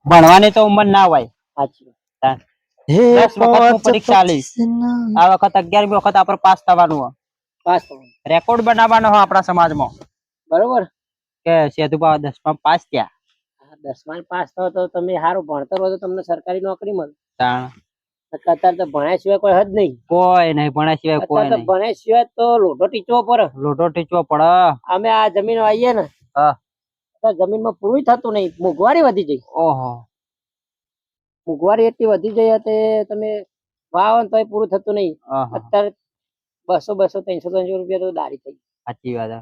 ભણવાની તો ઉંમર ના હોય. સાચી તાણ. હે 10 વખત પરીક્ષા આલીશ. આ વખત 11મી વખત આપણે પાસ થવાનું હોય. પાસ થવાનું. રેકોર્ડ બનાવવાનો હોય આપણા સમાજમાં બરોબર કે સેતુભા 10માં પાસ થયા. 10માં પાસ થયો તો તમે સારું ભણતર હોય તો તમને સરકારી નોકરી મળે. તાણ. અત્યારે તો ભણ્યા સિવાય કોઈ હદ નહીં. કોઈ નહીં ભણ્યા સિવાય કોઈ અત્યારે તો નહીં. ભણ્યા સિવાય તો લોટો ટીચવો પડે. લોટો ટીચવો પડે. અમે આ જમીન આવીએ ને હા જમીનમાં પૂરું થતું નહીં. મોંઘવારી વધી જઈ. ઓહો મોંઘવારી એટલી વધી જઈ હતી તમે વાવો ને તોય પૂરું થતું નહીં. અત્યારે 200 300 રૂપિયા તો દારી થઈ. સાચી વાત.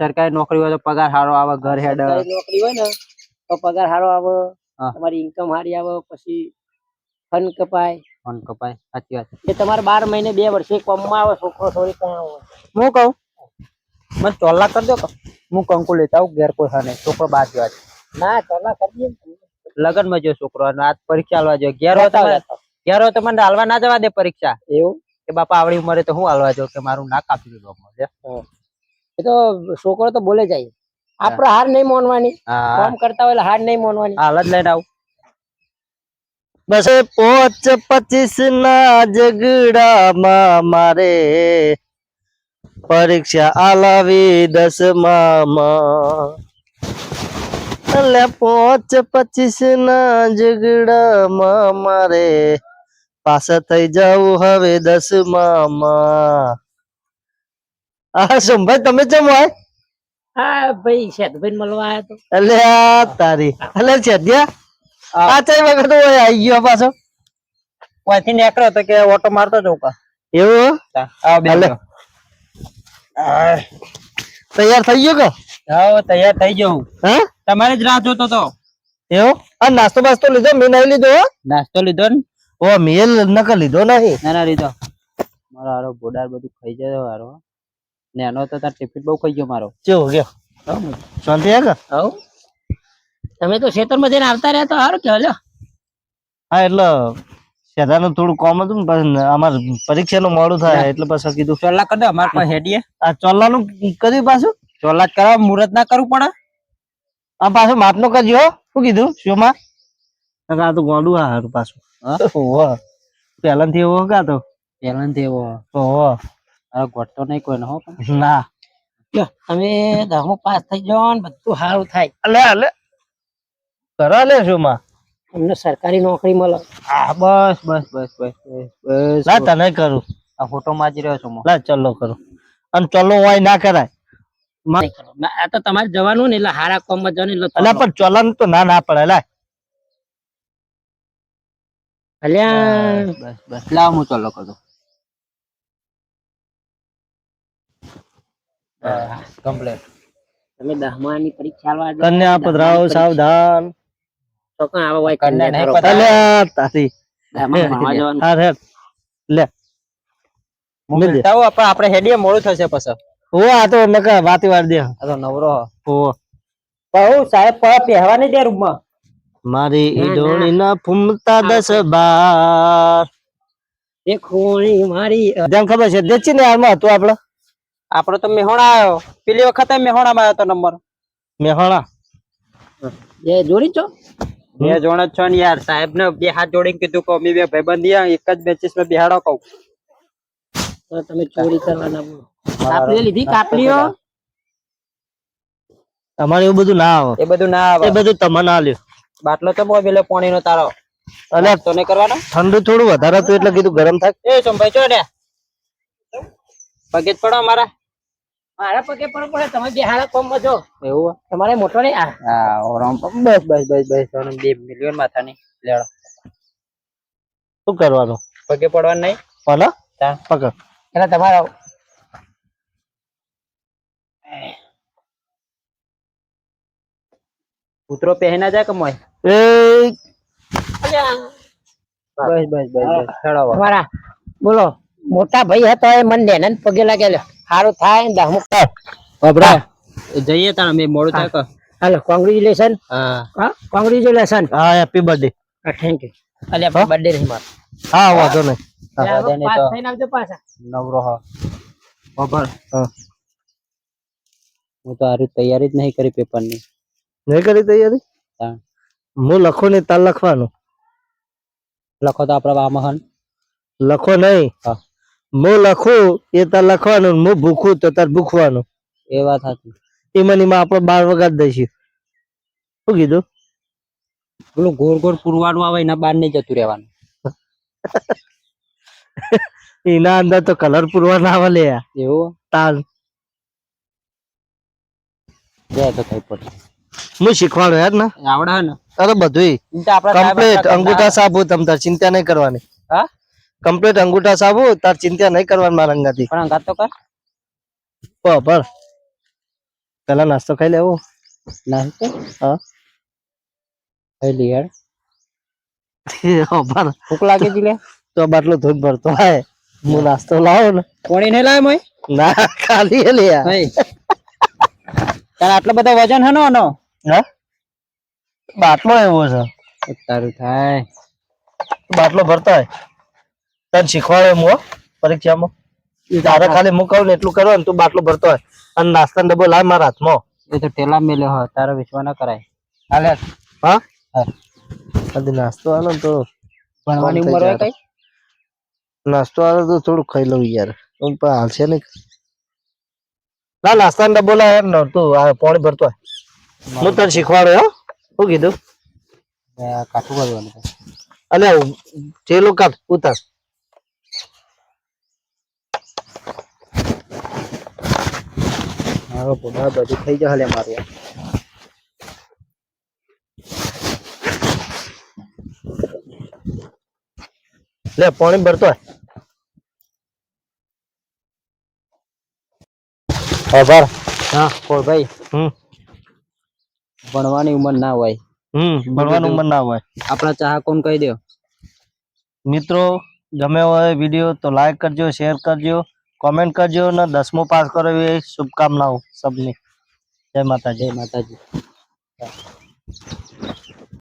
સરકારી નોકરી હોય તો પગાર સારો આવે. ઘર હેડ નોકરી હોય ને તો પગાર સારો આવે. તમારી ઇન્કમ સારી આવે. પછી ફંડ કપાય. સાચી વાત. એ તમારે 12 મહિને 2 વર્ષે કોમમાં આવે. છોકરો છોરી પણ આવે. હું કહું મને ચોલા કરી દો. હું કંકુ લેતા આવું. ઘેર કોઈ હા નહીં. છોકરો બાર જવા છે. ના ચોલા કરી દે. લગન માં જો છોકરો આજ પરીક્ષા આલવા જો. ઘેર હોય તો મને હાલવા ના જવા દે પરીક્ષા. એવું કે બાપા આવડી ઉંમરે તો હું હાલવા જાઉં કે મારું ના કાપી દીધું. એ તો છોકરો તો બોલે જાય. આપડે હાર નહીં માનવાની. કામ કરતા હોય હાર નહીં માનવાની. હાલ જ લઈને આવું. બસ 25 ના ઝઘડામાં મારે પરીક્ષા આલાવી 10માં. એટલે 25 ના ઝઘડામાં મારે પાસ થઈ જવું હવે 10માં. હા સોમભાઈ તમે કેમ હોય? હા ભાઈ શેઠભાઈ મળવા આવ્યા તો. એટલે તારી એટલે શેઠિયા આ ચાઈ વખત હોય આવી ગયો પાછો. ત્યાંથી નીકળ્યો તો કે ઓટો મારતો જવું કા. એવું તૈયાર થઈ ગયો કે? હા તૈયાર થઈ ગયો. હે તમારે જ રાહ જોતો તો. એવું આ નાસ્તો બાસ્તો લીધો? મેં નહીં લીધો. નાસ્તો લીધો ને? ઓ મેલ નકર લીધો નહીં. ના લીધો. મારો હારો બોડાર બધું ખાઈ જાય હારો. નેનો તો તાર ટિફિન બહુ ખાઈ ગયો મારો. કેવો ગયો? શાંતિ હે કે? હવ તમે તો ખેતરમાં જઈને આવતા રહ્યા તો સારું કે લ્યો. હા એટલે શેતાનું થોડું કોમ હતું ને પછી અમાર પરીક્ષાનું મોડું થાય એટલે પછી કીધું ચોલા કરી દો. અમારે પાસે હેડીએ. આ ચોલાનું કર્યું પાછું? ચોલા જ કરવા મુહૂર્ત ના કરવું પડે. આ પાછું માપનો કરજો. શું કીધું શોમાં? આ તો ગોડું આ હારું પાછું. પહેલાથી એવો કાતો પહેલાથી એવો. ઓહો હવે ગોઠતો નહીં કોઈ હો. ના તમે 10મું પાસ થઈ જાઓ ને બધું સારું થાય. અલે કરો લે શોમાં તમને સરકારી નોકરી મળે. હા બસ બસ બસ બસ બસ બસ. ના તને કરું. આ ફોટો માજી રહ્યો છું. લા ચલો કરું. અને ચલો હોય ના કરાય. આ તો તમારે જવાનું ને એટલે હારા કોમ માં જવાનું એટલે અલ્યા પણ ચલન તો ના પડે લા. અલ્યા બસ બસ લાવ હું ચલો કરું. કમ્પ્લીટ. તમે 10માની પરીક્ષા આલવા કન્યા પધરાવો સાવધાન. તો કાં આવા હોય કન્યા નહીં કરો. પધરાવો. અલ્યા તારી 10માં ભણવા જવાનું. હા રે લે આપણે હેડીએ મોડું થશે પછી. ઓ આ તો નકા વાતી વાર દે. આ તો નવરો. ઓ બહુ સાહેબ પહેરવાની દે રૂમમાં. મારી ઈડોણી ના ફૂમતા 10-12 એ ખોણી મારી જેમ ખબર છે દેચી ને હાલમાં હતું આપડે તો મેહોણા આવ્યો. પેલી વખતે મેહોણામાં આવ્યો તો નંબર. મેહોણા એ જોડી છો. બે જોણ જ છો ને યાર. સાહેબ ને 2 હાથ જોડીને કીધું કે અમે 2 ભાઈબંધ એક જ બેચીસ માં બેહાડો કહું. તો તમે ચોરી કરવાના બોલો. કાપલી લીધી કાપલીઓ. અમારે એવું બધું ના આવે. એ બધું ના આવે. એ બધું તમને ના લ્યો. બાટલો તો બહુ પેલો પાણીનો તારો. અલે તો નહીં કરવાનો. ઠંડુ થોડું વધારે હતું એટલે કીધું ગરમ થાય. એ સોમભાઈ ચો ને પગે જ પડો મારા. મારા પગે પડે તમે બે હારા કોમ માં જો. એવું તમારે મોટો નહીં આ. હા ઓરમ બસ બસ બસ બસ 2 મિલિયન માથાની લેડો. શું કરવાનું? પગે પડવાનું નહીં. બોલો પકડ. એટલે તમારા કૂતરો પહેરી ના જાય કે મોય. એ બસ બસ બસ બસ હેડો. તમારા બોલો મોટા ભાઈ હતો એ મને નેના પગે લાગેલો. સારું થાય ને 10મું બાબરા જઈએ તાણ અમે મોડું થાય કે. હાલો કોંગ્રેચ્યુલેશન. હા કોંગ્રેચ્યુલેશન. હા હેપી બર્થડે. Thank you. અલ્યા બર્થડે નહીં મારો. હા વાંધો નહીં. પાસ થઈને આવજો પાછા. નવરો હા ખબર. હું તો આરી તૈયારી જ નહીં કરી પેપરની. નહીં કરી તૈયારી? હું લખો ને તાર લખવાનું. લખો તો આપડા વામહન લખો નહીં. હા. હું લખું એ તાર લખવાનું, હું ભૂખું તો તાર ભૂખવાનું. એ વાત સાચી. એમાં આપણે 12 વગાડ દઈશું. શું કીધું? પેલું ગોળ ગોળ પૂરવાનું આવે એના બાર નહીં જતું રહેવાનું. એના અંદર તો કલર પૂરવા ના આવે લે એવું તાર. જાય તો થઈ પડે. હું શીખવાડું યાર ને. આવડે હે ને અરે બધું એમ તો આપડા સાહેબ કમ્પ્લીટ. આપડા અંગૂઠા સાબુ તમ તાર ચિંતા નહીં કરવાની. હા કમ્પ્લીટ અંગૂઠા સાબુ તાર ચિંતા નહીં કરવાની મારા અંગાથી. પણ અંગાત તો કર પર પેલા નાસ્તો ખાઈ લેવો. નાસ્તો હા ખાઈ લે યાર. પર ભૂખ લાગે છે લે તો બાટલો ધોધ ભરતો હોય. હું નાસ્તો લાવો ને. કોણી નહીં લાવે મોય ના ખાલી લે યાર. ભાઈ તાર આટલો બધો વજન હે નો આનો. હા બાટલો એવો છે. તારું થાય બાટલો ભરતો હોય તને શીખવાડે હું હો, પરીક્ષામાં. તારે ખાલી હું કહું ને એટલું કરવાનું, તું બાટલો ભરતો હોય અને નાસ્તાનો ડબ્બો લાવ મારા હાથમાં. એ તો ટેલા મેલ્યો હોય તારો વિશ્વાસ ના કરાય. હાલે હા હા કદી નાસ્તો આલો ને તો ભણવાની ઉંમર હોય કઈ નાસ્તો આલો તો થોડું ખાઈ લઉં યાર. પણ હાલશે નહીં. ના નાસ્તાનો ડબ્બો લાવ યાર. ને તું આ પાણી ભરતો હોય હું તને શીખવાડું હો. શું કીધું? કાઠું કરવાનું અલે ચેલો કાઢ ઉતાર. મારો પોતા બધું થઈ જશે લે મારું યાર. લે પાણી ભરતો હોય. આભાર. હા કોણ ભાઈ હમ ભણવાની ઉંમર ના હોય. ભણવાનું ઉંમર ના હોય. આપણા ચાહકોને કહી દો મિત્રો ગમે હોય વિડીયો તો લાઈક કરજો, શેર કરજો, કોમેન્ટ કરજો ને 10મું પાસ કરો એવી શુભકામનાઓ સબની. જય માતાજી. જય માતાજી.